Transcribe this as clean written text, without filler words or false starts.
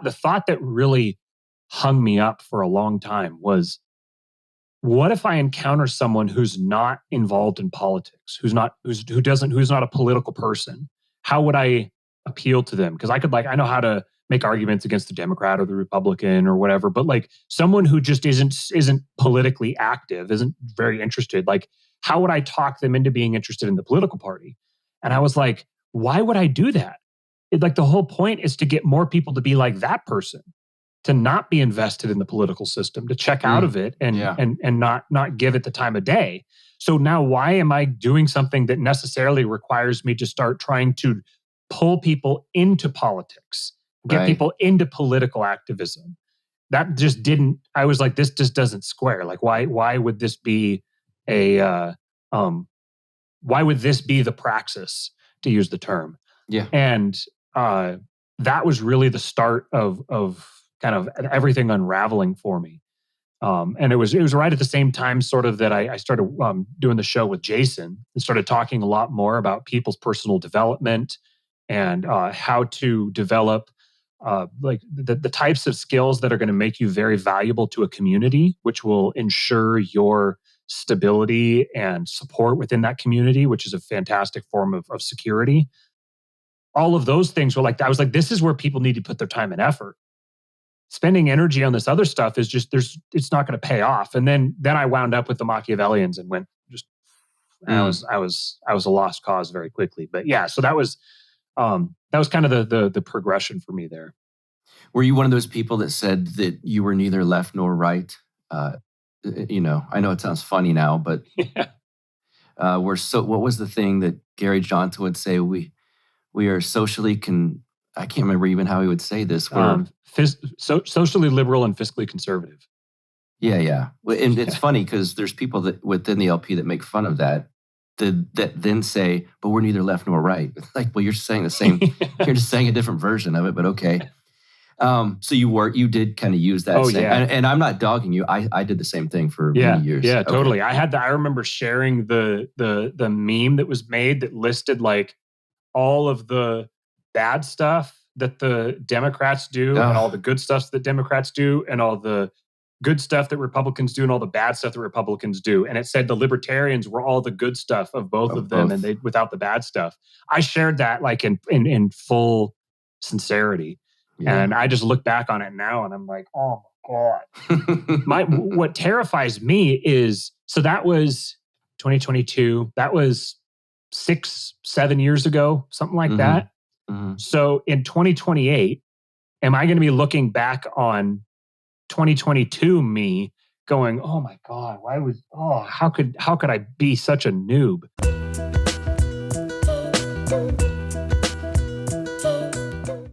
The thought that really hung me up for a long time was, what if I encounter someone who's not involved in politics, who's not a political person? How would I appeal to them? Because I know how to make arguments against the Democrat or the Republican or whatever, but like someone who just isn't politically active, isn't very interested, like how would I talk them into being interested in the political party? And I was like, why would I do that? Like the whole point is to get more people to be like that person, to not be invested in the political system, to check out of it and not give it the time of day. So now why am I doing something that necessarily requires me to start trying to pull people into politics, get people into political activism? That just didn't, I was like, this just doesn't square. Like why would this be why would this be the praxis, to use the term? Yeah. And that was really the start of kind of everything unraveling for me. And it was right at the same time sort of that I started doing the show with Jason and started talking a lot more about people's personal development and how to develop like the types of skills that are going to make you very valuable to a community, which will ensure your stability and support within that community, which is a fantastic form of security. All of those things were like, I was like, this is where people need to put their time and effort. Spending energy on this other stuff is just, it's not going to pay off. And then I wound up with the Machiavellians and went just, I was a lost cause very quickly. But yeah, so that was kind of the progression for me there. Were you one of those people that said that you were neither left nor right? I know it sounds funny now, but what was the thing that Gary Johnson would say? We are socially I can't remember even how he would say this. We're socially liberal and fiscally conservative. Yeah. And it's funny because there's people that within the LP that make fun of that then say, but we're neither left nor right. Like, well, you're saying the same. You're just saying a different version of it, but okay. So you did kind of use that. And I'm not dogging you. I did the same thing for many years. Yeah, totally. I remember sharing the meme that was made that listed like all of the bad stuff that the Democrats do and all the good stuff that Democrats do and all the good stuff that Republicans do and all the bad stuff that Republicans do. And it said the Libertarians were all the good stuff of both of them and they without the bad stuff. I shared that like in full sincerity. Yeah. And I just look back on it now and I'm like, oh my God. What terrifies me is, so that was 2022. That was 6-7 years ago, something like that. Mm-hmm. So in 2028, am I going to be looking back on 2022 me going, oh my God, how could I be such a noob?